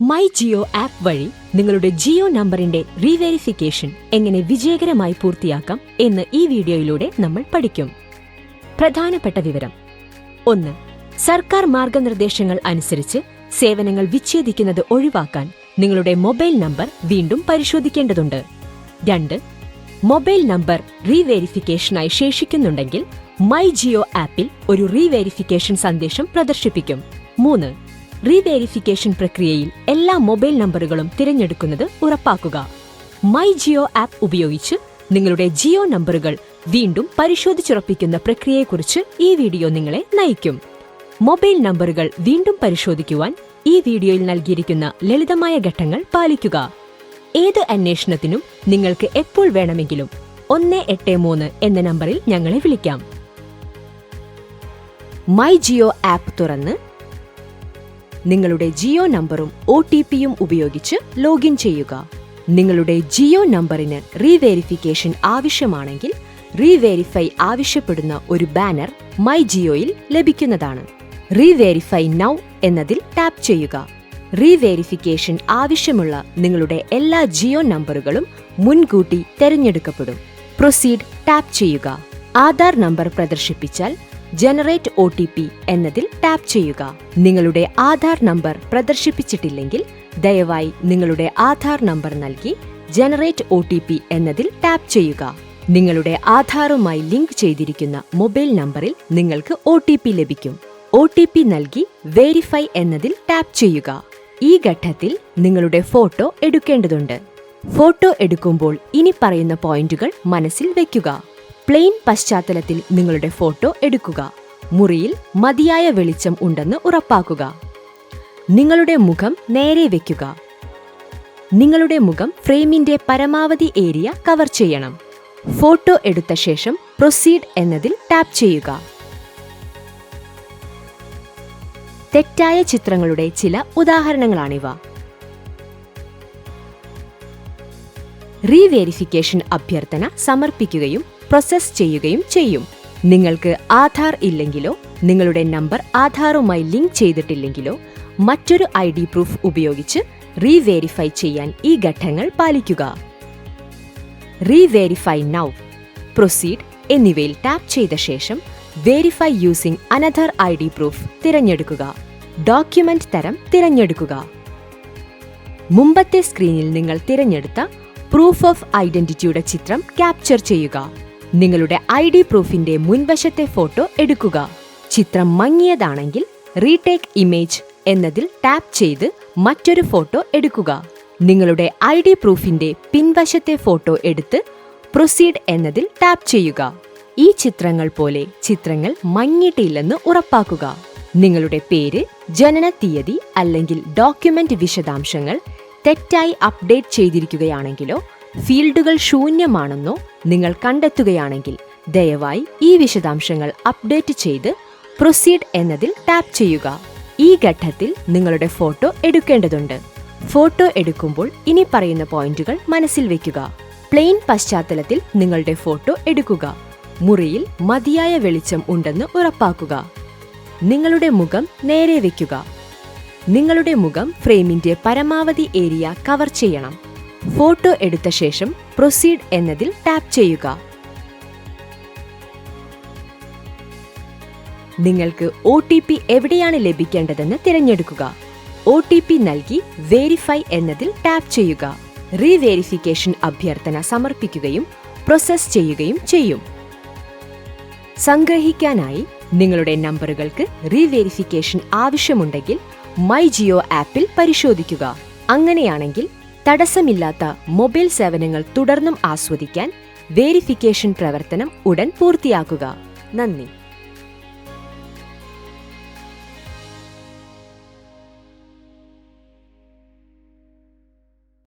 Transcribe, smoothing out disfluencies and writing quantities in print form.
My Jio app വഴി നിങ്ങളുടെ ജിയോ നമ്പറിന്റെ റീവെരിഫിക്കേഷൻ എങ്ങനെ വിജയകരമായി പൂർത്തിയാക്കാം എന്ന് ഈ വീഡിയോയിലൂടെ നമ്മൾ പഠിക്കും. പ്രധാനപ്പെട്ട വിവരം: 1. സർക്കാർ മാർഗനിർദ്ദേശങ്ങൾ അനുസരിച്ച് സേവനങ്ങൾ വിച്ഛേദിക്കുന്നത് ഒഴിവാക്കാൻ നിങ്ങളുടെ മൊബൈൽ നമ്പർ വീണ്ടും പരിശോധിക്കേണ്ടതുണ്ട്. 2. മൊബൈൽ നമ്പർ റീവെരിഫിക്കേഷനായി ശേഷിക്കുന്നുണ്ടെങ്കിൽ മൈ ജിയോ ആപ്പിൽ ഒരു റീവെരിഫിക്കേഷൻ സന്ദേശം പ്രദർശിപ്പിക്കും. 3. റീവെരിഫിക്കേഷൻ പ്രക്രിയയിൽ എല്ലാ മൊബൈൽ നമ്പറുകളും തിരഞ്ഞെടുക്കുന്നത് ഉറപ്പാക്കുക. മൈ ജിയോ ആപ്പ് ഉപയോഗിച്ച് നിങ്ങളുടെ ജിയോ നമ്പറുകൾ വീണ്ടും പരിശോധിച്ചുറപ്പിക്കുന്ന പ്രക്രിയയെക്കുറിച്ച് ഈ വീഡിയോ നിങ്ങളെ നയിക്കും. മൊബൈൽ നമ്പറുകൾ വീണ്ടും പരിശോധിക്കുവാൻ ഈ വീഡിയോയിൽ നൽകിയിരിക്കുന്ന ലളിതമായ ഘട്ടങ്ങൾ പാലിക്കുക. ഏത് അന്വേഷണത്തിനും നിങ്ങൾക്ക് എപ്പോൾ വേണമെങ്കിലും 183 എന്ന നമ്പറിൽ ഞങ്ങളെ വിളിക്കാം. മൈ ജിയോ ആപ്പ് തുറന്ന് നിങ്ങളുടെ ജിയോ നമ്പറും OTPയും ഉപയോഗിച്ച് ലോഗിൻ ചെയ്യുക. നിങ്ങളുടെ ജിയോ നമ്പറിന് റീവെരിഫിക്കേഷൻ ആവശ്യമാണെങ്കിൽ റീവെരിഫൈ ആവശ്യപ്പെടുന്ന ഒരു ബാനർ മൈ ജിയോയിൽ ലഭിക്കുന്നതാണ്. റീവെരിഫൈ നൗ എന്നതിൽ ടാപ്പ് ചെയ്യുക. റീവെരിഫിക്കേഷൻ ആവശ്യമുള്ള നിങ്ങളുടെ എല്ലാ ജിയോ നമ്പറുകളും മുൻകൂട്ടി തിരഞ്ഞെടുക്കപ്പെടും. പ്രൊസീഡ് ടാപ്പ് ചെയ്യുക. ആധാർ നമ്പർ പ്രദർശിപ്പിച്ചാൽ ജനറേറ്റ് OTP എന്നതിൽ ടാപ്പ് ചെയ്യുക. നിങ്ങളുടെ ആധാർ നമ്പർ പ്രദർശിപ്പിച്ചിട്ടില്ലെങ്കിൽ ദയവായി നിങ്ങളുടെ ആധാർ നമ്പർ നൽകി ജനറേറ്റ് OTP എന്നതിൽ ടാപ്പ് ചെയ്യുക. നിങ്ങളുടെ ആധാറുമായി ലിങ്ക് ചെയ്തിരിക്കുന്ന മൊബൈൽ നമ്പറിൽ നിങ്ങൾക്ക് OTP ലഭിക്കും. OTP നൽകി വെരിഫൈ എന്നതിൽ ടാപ്പ് ചെയ്യുക. ഈ ഘട്ടത്തിൽ നിങ്ങളുടെ ഫോട്ടോ എടുക്കേണ്ടതുണ്ട്. ഫോട്ടോ എടുക്കുമ്പോൾ ഇനി പറയുന്ന പോയിന്റുകൾ മനസ്സിൽ വയ്ക്കുക. പ്ലെയിൻ പശ്ചാത്തലത്തിൽ നിങ്ങളുടെ ഫോട്ടോ എടുക്കുക. മുറിയിൽ മതിയായ വെളിച്ചം ഉണ്ടെന്ന് ഉറപ്പാക്കുക. നിങ്ങളുടെ മുഖം നേരെ വയ്ക്കുക. നിങ്ങളുടെ മുഖം ഫ്രെയിമിന്റെ പരമാവധി ഏരിയ കവർ ചെയ്യണം. ഫോട്ടോ എടുത്ത ശേഷം പ്രൊസീഡ് എന്നതിൽ ടാപ്പ് ചെയ്യുക. തെറ്റായ ചിത്രങ്ങളുടെ ചില ഉദാഹരണങ്ങളാണിവ. റീവെരിഫിക്കേഷൻ അഭ്യർത്ഥന സമർപ്പിക്കുകയും പ്രോസസ് ചെയ്യുകയും ചെയ്യും. നിങ്ങൾക്ക് ആധാർ ഇല്ലെങ്കിലോ നിങ്ങളുടെ നമ്പർ ആധാറുമായി ലിങ്ക് ചെയ്തിട്ടില്ലെങ്കിലോ മറ്റൊരു ID പ്രൂഫ് ഉപയോഗിച്ച് റീവെരിഫൈ ചെയ്യാൻ ഈ ഘട്ടങ്ങൾ പാലിക്കുക. റീവെരിഫൈ നൗ, പ്രൊസീഡ് എന്നിവയിൽ ടാപ്പ് ചെയ്ത ശേഷം verify using another ID proof തിരഞ്ഞെടുക്കുക. ഡോക്യുമെന്റ് തരം തിരഞ്ഞെടുക്കുക. മുമ്പത്തെ സ്ക്രീനിൽ നിങ്ങൾ തിരഞ്ഞെടുത്ത പ്രൂഫ് ഓഫ് ഐഡന്റിറ്റിയുടെ ചിത്രം ക്യാപ്ചർ ചെയ്യുക. നിങ്ങളുടെ ID പ്രൂഫിന്റെ മുൻവശത്തെ ഫോട്ടോ എടുക്കുക. ചിത്രം മങ്ങിയതാണെങ്കിൽ റീടേക്ക് ഇമേജ് എന്നതിൽ ടാപ്പ് ചെയ്ത് മറ്റൊരു ഫോട്ടോ എടുക്കുക. നിങ്ങളുടെ ID പ്രൂഫിന്റെ പിൻവശത്തെ ഫോട്ടോ എടുത്ത് പ്രൊസീഡ് എന്നതിൽ ടാപ്പ് ചെയ്യുക. ഈ ചിത്രങ്ങൾ പോലെ ചിത്രങ്ങൾ മങ്ങിയിട്ടില്ലെന്ന് ഉറപ്പാക്കുക. നിങ്ങളുടെ പേര്, ജനന തീയതി അല്ലെങ്കിൽ ഡോക്യുമെന്റ് വിശദാംശങ്ങൾ തെറ്റായി അപ്ഡേറ്റ് ചെയ്തിരിക്കുകയാണെങ്കിലോ ഫീൽഡുകൾ ശൂന്യമാണെന്നോ നിങ്ങൾ കണ്ടെത്തുകയാണെങ്കിൽ ദയവായി ഈ വിശദാംശങ്ങൾ അപ്ഡേറ്റ് ചെയ്ത് പ്രൊസീഡ് എന്നതിൽ ടാപ്പ് ചെയ്യുക. ഈ ഘട്ടത്തിൽ നിങ്ങളുടെ ഫോട്ടോ എടുക്കേണ്ടതുണ്ട്. ഫോട്ടോ എടുക്കുമ്പോൾ ഇനി പറയുന്ന പോയിന്റുകൾ മനസ്സിൽ വയ്ക്കുക. പ്ലെയിൻ പശ്ചാത്തലത്തിൽ നിങ്ങളുടെ ഫോട്ടോ എടുക്കുക. മുറിയിൽ മതിയായ വെളിച്ചം ഉണ്ടെന്ന് ഉറപ്പാക്കുക. നിങ്ങളുടെ മുഖം നേരെ വയ്ക്കുക. നിങ്ങളുടെ മുഖം ഫ്രെയിമിന്റെ പരമാവധി ഏരിയ കവർ ചെയ്യണം. ഫോട്ടോ എടുത്ത ശേഷം പ്രൊസീഡ് എന്നതിൽ ടാപ്പ് ചെയ്യുക. നിങ്ങൾക്ക് OTP എവിടെയാണ് ലഭിക്കേണ്ടതെന്ന് തിരഞ്ഞെടുക്കുക. OTP നൽകി വെരിഫൈ എന്നതിൽ ടാപ്പ് ചെയ്യുക. റീവെരിഫിക്കേഷൻ അഭ്യർത്ഥന സമർപ്പിക്കുകയും പ്രോസസ് ചെയ്യുകയും ചെയ്യും. സംഗ്രഹിക്കാനായി നിങ്ങളുടെ നമ്പറുകൾക്ക് റീവെരിഫിക്കേഷൻ ആവശ്യമുണ്ടെങ്കിൽ മൈ ജിയോ ആപ്പിൽ പരിശോധിക്കുക. അങ്ങനെയാണെങ്കിൽ തടസ്സമില്ലാത്ത മൊബൈൽ സേവനങ്ങൾ തുടർന്നും ആസ്വദിക്കാൻ വെരിഫിക്കേഷൻ പ്രവർത്തനം ഉടൻ പൂർത്തിയാക്കുക. നന്ദി.